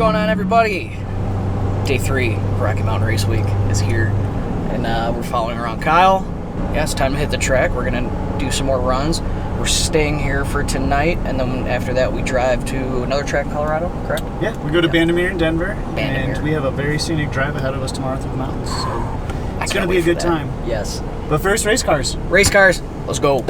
going on, everybody? Day 3 of Rocky Mountain Race Week is here, and we're following around Kyle. Yeah, it's time to hit the track. We're gonna do some more runs. We're staying here for tonight, and then after that we drive to another track in Colorado, correct? Yeah, we go to Bandimere in Denver, Bandimere. and we have a very scenic drive ahead of us tomorrow through the mountains, so it's going to be a good time. Yes. But first, race cars. Race cars, let's go.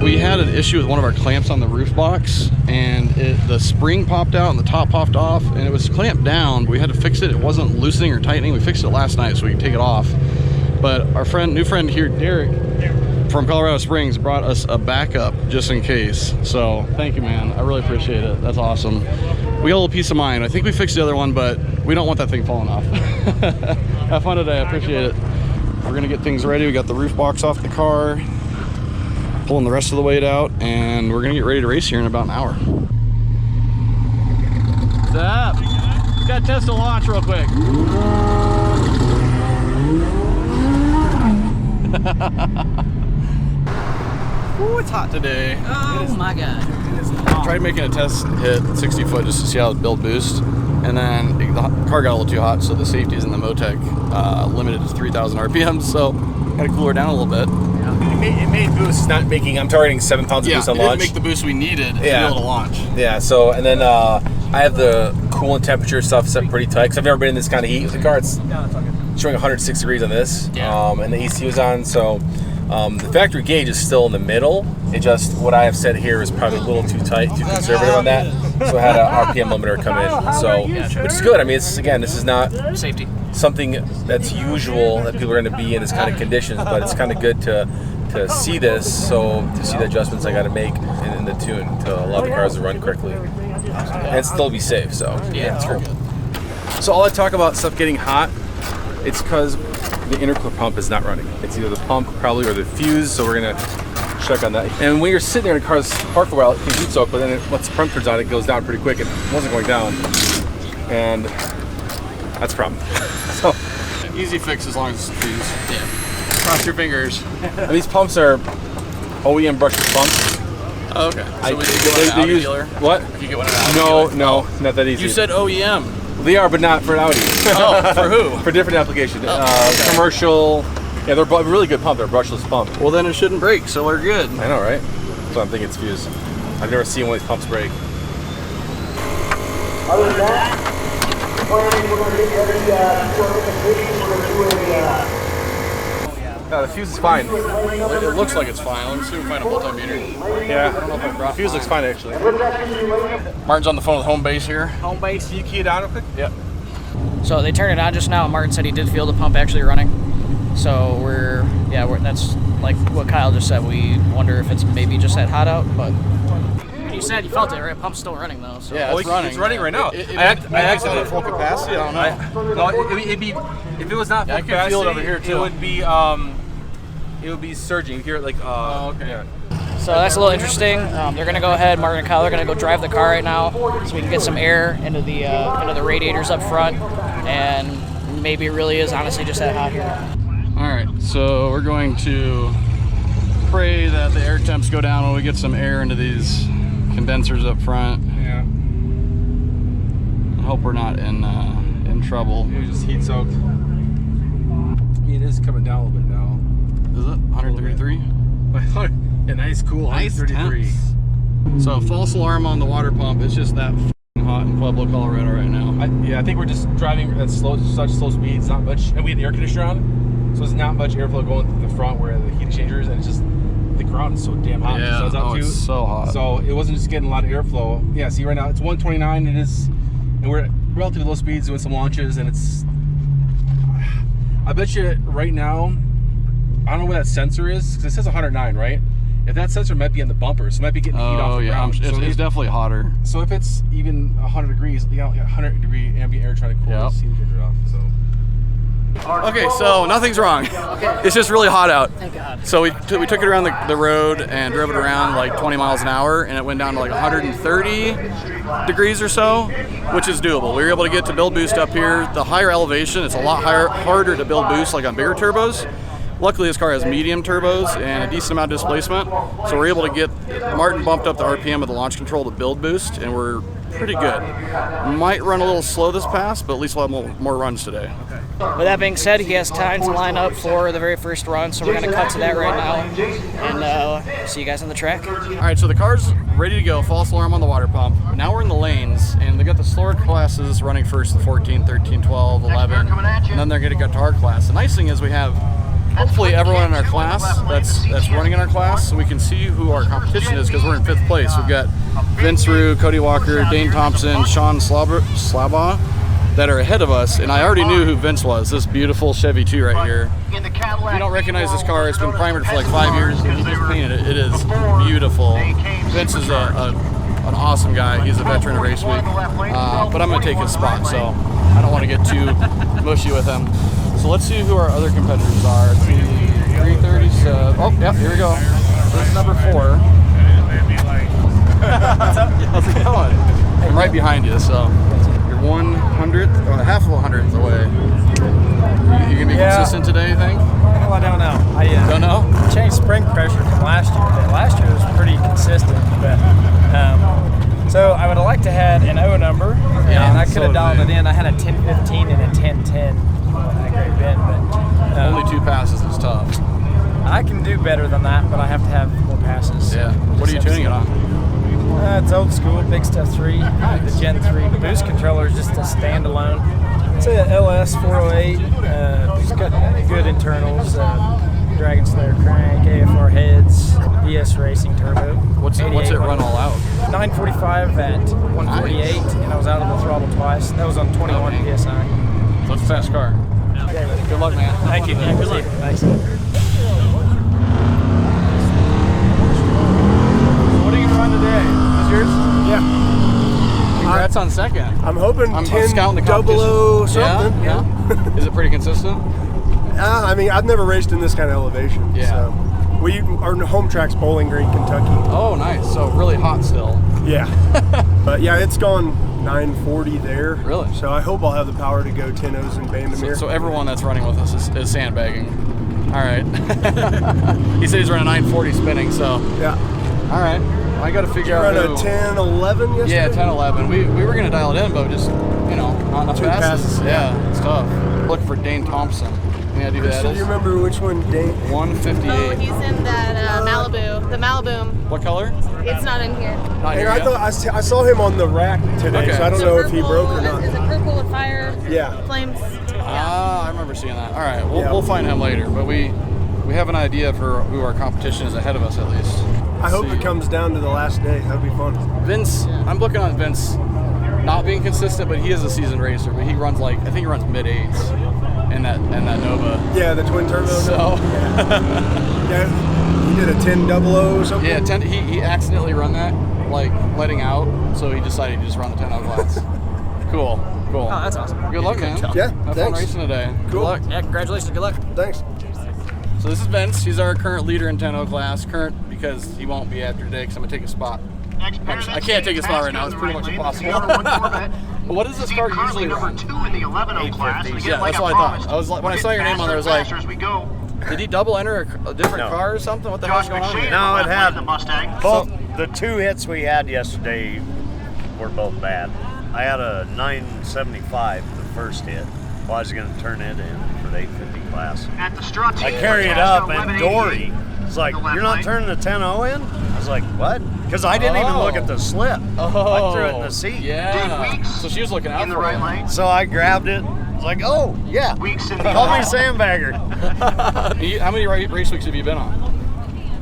We had an issue with one of our clamps on the roof box, and the spring popped out and the top popped off, and it was clamped down. We had to fix it. It wasn't loosening or tightening. We fixed it last night so we could take it off. But our new friend here, Derek from Colorado Springs, brought us a backup just in case. So thank you, man. I really appreciate it. That's awesome. We got a little peace of mind. I think we fixed the other one, but we don't want that thing falling off. Have fun today. I appreciate it. We're gonna get things ready. We got the roof box off the car, pulling the rest of the weight out, and we're gonna get ready to race here in about an hour. What's up? Just gotta test the launch real quick. Ooh, it's hot today. Oh my God. Tried making a test hit 60 foot just to see how it build boost, and then the car got a little too hot, so the safeties in the Motec limited to 3,000 RPM, so gotta cool her down a little bit. It made boost. It's not making. I'm targeting 7 pounds of boost on launch. It didn't make the boost we needed to be able to launch. Yeah. So and then I have the coolant temperature stuff set pretty tight because I've never been in this kind of heat with the car. It's showing 106 degrees on this, and the AC was on. So the factory gauge is still in the middle. It just what I have set here is probably a little too tight, too conservative on that. So I had an RPM limiter come in. So which is good. I mean, this is not Safety. something that's usual that people are going to be in this kind of conditions, but it's kind of good to see this, so to see the adjustments I got to make in the tune to allow the cars to run quickly and still be safe. So yeah, it's great. So all I talk about stuff getting hot, it's because the intercooler pump is not running. It's either the pump probably or the fuse. So we're gonna check on that. And when you're sitting there in the car's parked for a while, it can heat soak, but then once the pump turns on, it goes down pretty quick. It wasn't going down, and that's a problem. So Easy fix as long as it's fuse. Yeah. Cross your fingers. And these pumps are OEM brushless pumps. Oh, okay. So we get one at an Audi dealer? What? You get one at an Audi dealer? No, not that easy. You said OEM. They are, but not for an Audi. Oh, for who? For different applications. Okay. Commercial. Yeah, they're a really good pump. They're a brushless pump. Well, then it shouldn't break, so we're good. I know, right? So I'm thinking it's fused. I've never seen one of these pumps break. Other than that, we're going to get ready to work with the fishing. We're going to do No, the fuse is fine. It looks like it's fine. Let's see if we find a multimeter. Yeah, I don't know if I brought the fuse looks fine actually. Martin's on the phone with home base here. Home base. Can you key it out real quick? Yep. So they turned it on just now, and Martin said he did feel the pump actually running. So that's like what Kyle just said. We wonder if it's maybe just that hot out, but you said you felt it, right? Pump's still running though. So. Yeah, it's running. It's running right now. I actually at full capacity. I don't know. No, it'd be if it was not full I can feel it over here too. It would be surging. You hear it like. Oh, okay. Yeah. So that's a little interesting. They're gonna go ahead. Martin and Kyle are gonna go drive the car right now, so we can get some air into the radiators up front, and maybe it really is honestly just that hot here. All right, so we're going to pray that the air temps go down when we get some air into these condensers up front. Yeah. I hope we're not in trouble. It was just heat soaked. I mean, it is coming down a little bit now. Is it 133? A nice cool 133. So false alarm on the water pump. It's just that f***ing hot in Pueblo, Colorado right now. I think we're just driving at such slow speeds, not much, and we had the air conditioner on, so there's not much airflow going through the front where the heat exchangers, and it's just the ground is so damn hot. Yeah, it's so hot. So it wasn't just getting a lot of airflow. Yeah, see right now it's 129. It is, and we're at relatively low speeds doing some launches, and it's. I bet you right now, I don't know where that sensor is because it says 109, right? If that sensor might be in the bumper, so it might be getting heat off the ground. It's definitely hotter. So if it's even 100 degrees, 100-degree ambient air trying to cool the heat exchanger off. So. Okay, so nothing's wrong. It's just really hot out. Thank God. So we took it around the road and drove it around like 20 miles an hour, and it went down to like 130 degrees or so, which is doable. We were able to get to build boost up here. The higher elevation, it's a lot harder to build boost like on bigger turbos. Luckily, this car has medium turbos and a decent amount of displacement, so we're able to get Martin bumped up the RPM with the launch control to build boost, and we're pretty good. Might run a little slow this pass, but at least we'll have more runs today. With that being said, he has time to line up for the very first run, so we're going to cut to that right now, and see you guys on the track. All right, so the car's ready to go, false alarm on the water pump. Now we're in the lanes, and they got the slower classes running first, the 14, 13, 12, 11, and then they're going to get to our class. The nice thing is we have hopefully everyone in our class that's running in our class, so we can see who our competition is because we're in 5th place. We've got Vince Rue, Cody Walker, Dane Thompson, Sean Slaba that are ahead of us, and I already knew who Vince was, this beautiful Chevy 2 right here. If you don't recognize this car, it's been primered for like 5 years, and he just painted it. It is beautiful. Vince is an awesome guy. He's a veteran of race week, but I'm going to take his spot, so I don't want to get too mushy with him. So let's see who our other competitors are. Let's see, 337. Oh, yeah, here we go. This is number 4. How's it going? I'm right behind you, so you're 100th, half of a 100th away. You gonna be consistent today, you think? Well, I don't know. I don't know? Changed spring pressure from last year. Last year was pretty consistent, but so I would have liked to have an O number, and I could have dialed it in. I had a 1015 and a 1010. That great bend, but only 2 passes is tough. I can do better than that, but I have to have more passes. Yeah. What are you tuning it on? It's old school, Big Stuff 3, the Gen 3. The boost controller is just a standalone. It's a LS 408. It's got good internals, Dragon Slayer crank, AFR heads, ES Racing turbo. What's it run all out? 945 at 148, and I was out of the throttle twice. That was on 21 PSI. So it's a fast car. Yeah. Good luck, man. Thank you. Yeah, good luck. Thanks. What are you run today? Is yours? Yeah. Congrats on second. I'm hoping I'm 10 scouting the double O competition. something. Yeah. Is it pretty consistent? I mean, I've never raced in this kind of elevation. Yeah. So our home track's Bowling Green, Kentucky. Oh, nice. So really hot still. Yeah. But yeah, it's gone 940 there. Really? So I hope I'll have the power to go 10-0s in Bandamere. So everyone that's running with us is sandbagging. All right. He said he's running 940 spinning, so. Yeah. All right. I got to figure out Run a 10-11 yesterday? Yeah, 10-11. We were going to dial it in, but just, not enough 2 passes. passes. Yeah, it's tough. Look for Dane Thompson. Any idea who that Do is? you remember which one Dane? 158. Oh, he's in that Malibu, the Malibu. What color? It's not in here. Not here And I yet? thought I saw him on the rack today, Okay. so I don't So know if he purple- broke or not. Is it purple with fire? Yeah. Flames. Ah, I remember seeing that. All right, Yeah. we'll find him later, but we have an idea for who our competition is ahead of us at least. I hope See. it comes down to the last day. That'd be fun. Vince, I'm looking on Vince not being consistent, but he is a seasoned racer, but he runs I think he runs mid-8s in that Nova. Yeah, the twin turbo. So Yeah, he did a 10-0 or something. yeah, he accidentally run that like letting out, so he decided to just run the 10-0 class. Cool. Oh, that's awesome. Good luck, man. Yeah, Have fun thanks. racing today. Cool. Good luck. Yeah, congratulations. Good luck. Thanks. So this is Vince. He's our current leader in 10-0 class. Current because he won't be after today because I'm gonna take his spot. I can't take his spot right now. It's pretty much impossible. But what does this car usually run? Yeah, that's what I thought. I was like, when I saw your name on there, I was like, did he double enter a different car or something? What the hell's going on here? No, it had both. The two hits we had yesterday were both bad. I had a 975 the first hit. Well, I was going to turn it in for the 850 class. I carried it up, and Dory was like, "You're not turning the 10-0 in?" I was like, "What?" Because I didn't even look at the slip. I threw it in the seat. Yeah. So she was looking out for you. So I grabbed it. I was like, "Oh, yeah." Call me sandbagger. How many race weeks have you been on?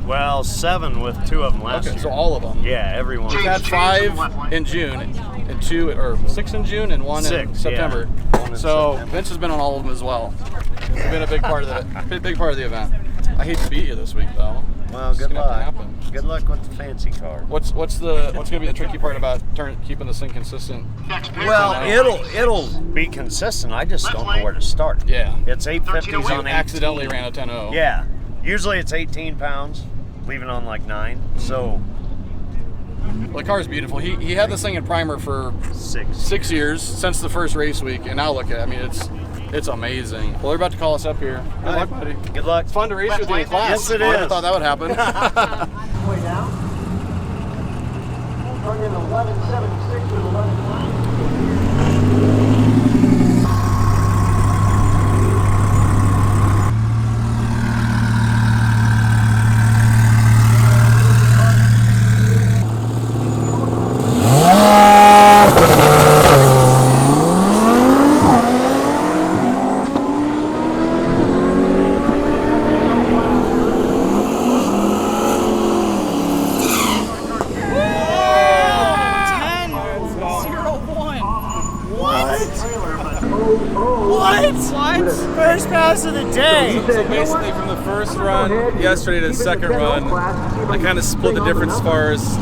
Well, 7 with 2 of them last year. So all of them. Yeah, everyone. We've had 5 in June, and 2 or 6 in June, and 1 in September. Yeah. 1 in So September. Vince has been on all of them as well. It's been a big part of the event. I hate to beat you this week though. Well, good gonna have to luck. happen. Good luck with the fancy car. What's gonna be the tricky part about keeping this thing consistent? Well, it'll be consistent. I just don't know where to start. Yeah. It's 850s on 18. Accidentally ran a 10-0. Yeah. Usually it's 18 pounds, leaving on like 9. So Well, the car's beautiful. He had this thing in primer for 6 years since the first race week, and now look at it. I mean, it's amazing. Well, they're about to call us up here. Good luck, buddy. Good luck. It's fun to race with you in class. Yes, it I is. never thought that would happen. Way down. Turn in 11.76 with 11.9. First pass of the day. So basically, from the first run yesterday to the second run, I kind of split the difference as far as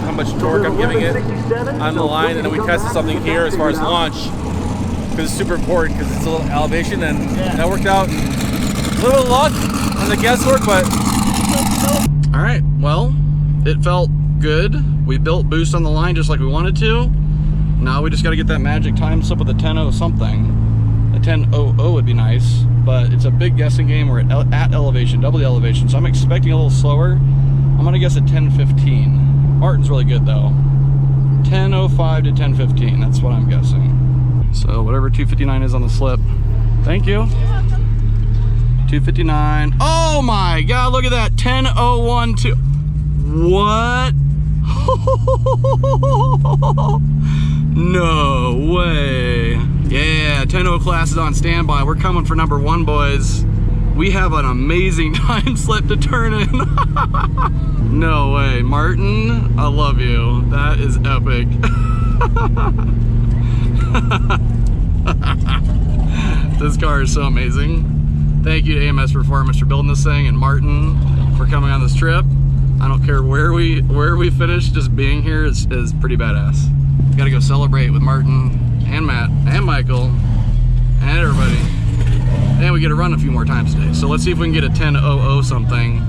how much torque I'm giving it on the line, and then we tested something here as far as launch, because it's super important because it's a little elevation, and that worked out. A little luck on the guesswork, but All right, well, it felt good. We built boost on the line just like we wanted to. Now we just got to get that magic time slip with a 10-0 something. A 10-0-0 would be nice, but it's a big guessing game. We're at elevation, double the elevation, so I'm expecting a little slower. I'm gonna guess at 10:15. Martin's really good though. 10:05 to 10:15. That's what I'm guessing. So whatever 259 is on the slip. Thank you. 259. Oh my God! Look at that. 10:012. What? No way. Yeah, 10-0 class is on standby. We're coming for number 1, boys. We have an amazing time slip to turn in. No way. Martin, I love you. That is epic. This car is so amazing. Thank you to AMS Performance for building this thing, and Martin for coming on this trip. I don't care where we finish, just being here is pretty badass. Gotta go celebrate with Martin and Matt and Michael and everybody. And we get to run a few more times today. So let's see if we can get a 10:00 something.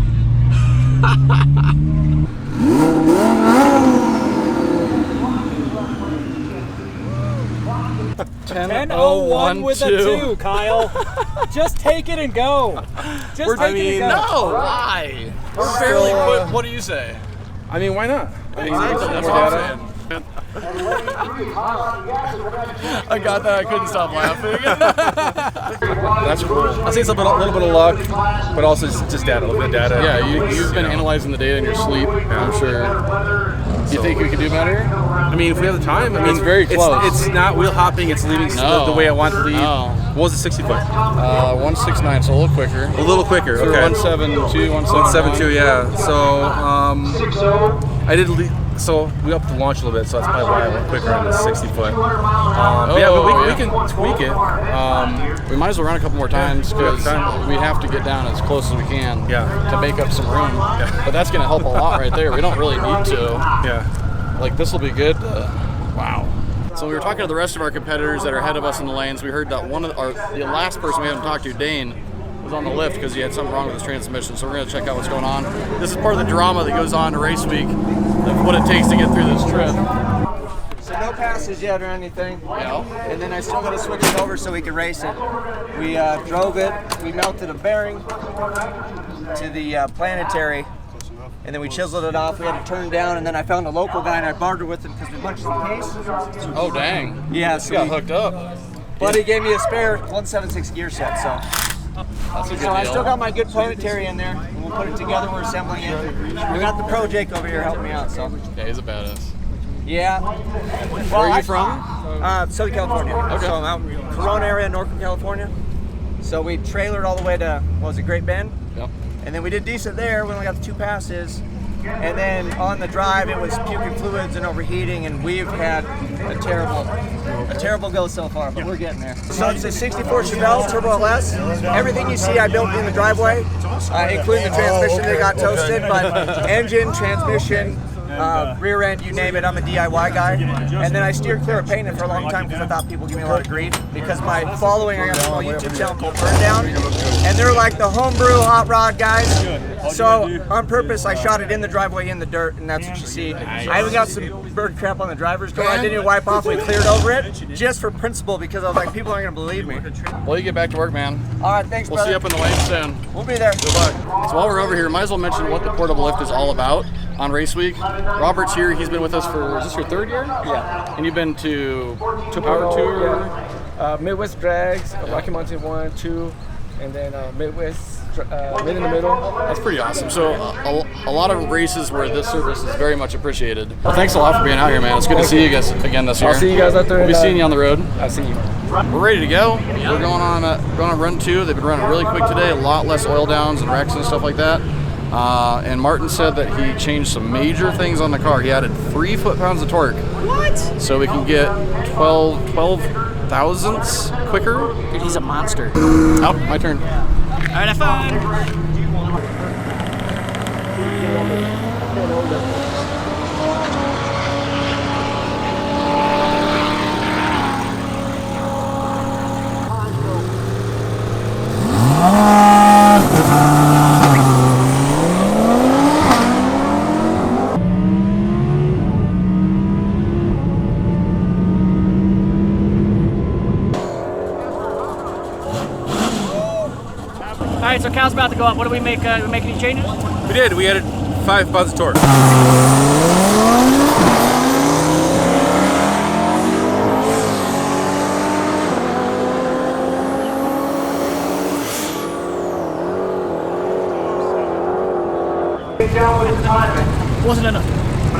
10:01 with a 2, Kyle. Just take it and go. Just take it and go. No, why? We're barely. What do you say? I mean, why not? I mean, That's what I'm saying. I got that. I couldn't stop laughing. That's cool. I'll say it's a little bit of luck, but also just data, a little bit of data. Yeah, you've been analyzing the data in your sleep, I'm sure. Do you think we could do better? I mean, if we have the time, I mean, It's very close. It's not wheel hopping. It's leaving the way I want to leave. No. What was it, 60 foot? 169, so a little quicker. A little quicker. So Okay. 172, 172, yeah. So I did leave. So we upped the launch a little bit, so that's probably why I went quicker on the 60 foot. We can tweak it. We might as well run a couple more times because we have to get down as close as we can Yeah. to make up some room. But that's going to help a lot right there. We don't really need to. Yeah. like this will be good. Wow. So we were talking to the rest of our competitors that are ahead of us in the lanes. We heard that the last person we haven't talked to, Dane, was on the lift because he had something wrong with his transmission. So we're going to check out what's going on. This is part of the drama that goes on to race week, of what it takes to get through this trip. So no passes yet or anything. Yeah. And then I still got to switch it over so we can race it. We drove it. We melted a bearing to the planetary. And then we chiseled it off. We had to turn down, and then I found a local guy and I bartered with him because we bunched the case. Oh dang! Yeah, you so got hooked up. But he gave me a spare 176 gear set, so. That's a good So deal. I still got my good planetary in there, and we'll put it together. We're assembling it. We got the pro Jake over here helping me out, so. Yeah, he's a badass. Yeah. Where are you from? Southern California. Okay. So I'm out in Corona area, Northern California. So we trailered all the way to, what was it, Great Bend? Yep. And then we did decent there. We only got the 2 passes. And then on the drive, it was puking fluids and overheating, and we've had a terrible go so far, but we're getting there. So it's a 64 Chevelle Turbo LS. Everything you see I built in the driveway, including the transmission that got toasted, but engine, transmission, rear end, you name it, I'm a DIY guy. And then I steered clear of painting for a long time because I thought people give me a lot of grief because my following, I got a small YouTube channel called Burn Down, and they're like the homebrew hot rod guys. So on purpose, I shot it in the driveway in the dirt, and that's what you see. I even got some bird crap on the driver's door. I didn't even wipe off. We cleared over it just for principle because I was like, people aren't gonna believe me. Well, you get back to work, man. All right, thanks, We'll brother. see you up in the lane soon. We'll be there. Good luck. So while we're over here, might as well mention what the portable lift is all about on race week. Robert's here. He's been with us for, is this your 3rd year? Yeah. And you've been to Power Tour? Midwest Drags, Rocky Mountain 1, 2, and then Midwest, Mid in the Middle. That's pretty awesome. So a lot of races where this service is very much appreciated. Well, thanks a lot for being out here, man. It's good to see you guys again this year. I'll see you guys out there. We'll be seeing you on the road. I'll see you. We're ready to go. We're going on run 2. They've been running really quick today. A lot less oil downs and wrecks and stuff like that. And Martin said that he changed some major things on the car. He added 3 foot-pounds of torque. What? So we can get 12 thousandths quicker. Dude, he's a monster. Oh, my turn. All right, have fun. All right, so Cal's about to go up. What do we make? We make any changes? We did. We added 5 pounds of torque. Wasn't enough.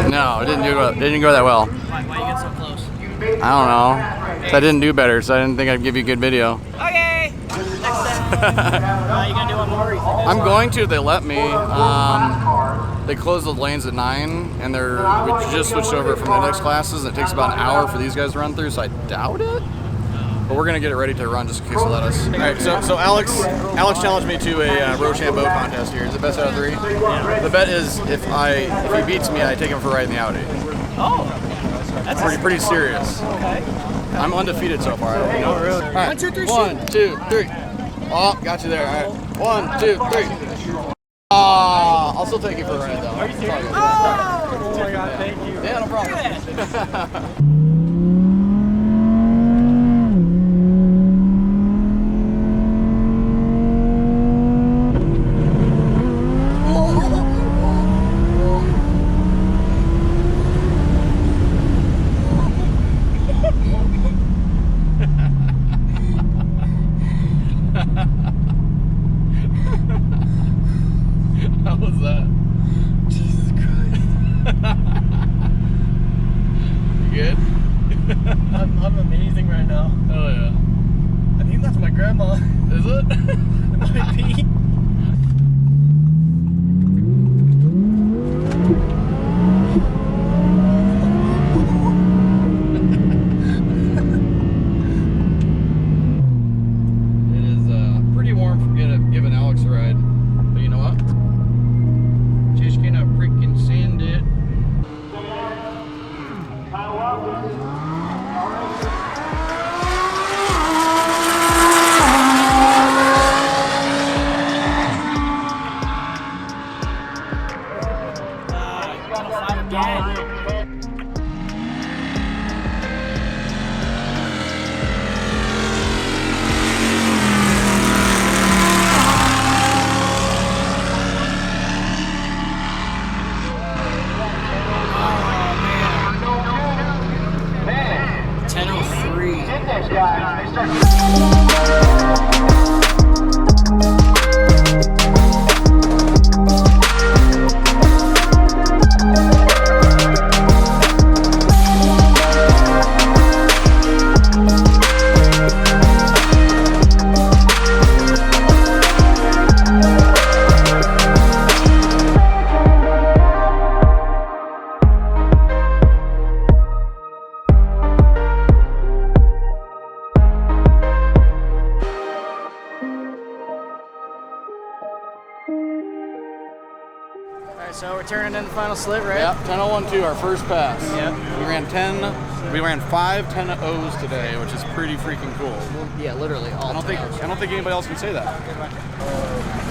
No, it didn't go that well. Why you get so close? I don't know. So I didn't do better, so I didn't think I'd give you a good video. Okay. Next time. You gonna do one more? I'm going to. They let me. They close the lanes at 9, and we just switched over from the next classes. And it takes about an hour for these guys to run through, so I doubt it. But we're gonna get it ready to run just in case they let us. All right, so Alex challenged me to a Rochambeau contest here. Is it best out of 3? The bet is if he beats me, I take him for a ride in the Audi. Oh, that's Pretty serious. okay. I'm undefeated so far. Oh, really? All right. 1, 2, 3, 1, 2, 3. Oh, got you there. All right. 1, 2, 3. I'll still take you for a ride though. Are you serious? Oh my God, thank you. Yeah, no problem. How was that? Jesus Christ. You good? I'm amazing right now. Oh yeah. I think that's my grandma. Is it? It might be. It is pretty warm for giving Alex a ride. But you know what? Just gonna freaking send it. So we're turning in the final slit, right? Yep, 10:01.2, our first pass. Yep. We ran 5 10:0s today, which is pretty freaking cool. Well, yeah, literally all. I don't think anybody else can say that.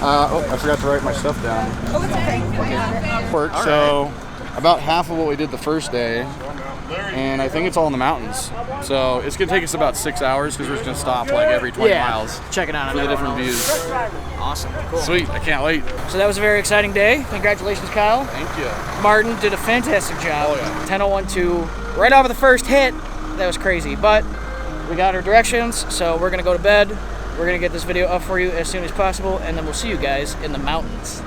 Oh, I forgot to write my stuff down. Oh, it's okay. Work. So about half of what we did the first day, and I think it's all in the mountains. So it's gonna take us about 6 hours because we're just gonna stop like every 20 miles. Check it out for the different views. Awesome. Cool. Sweet. I can't wait. So that was a very exciting day. Congratulations, Kyle. Thank you. Martin did a fantastic job. Oh, yeah. 10:01.2, right off of the first hit. That was crazy, but we got our directions, so we're gonna go to bed. We're gonna get this video up for you as soon as possible, and then we'll see you guys in the mountains.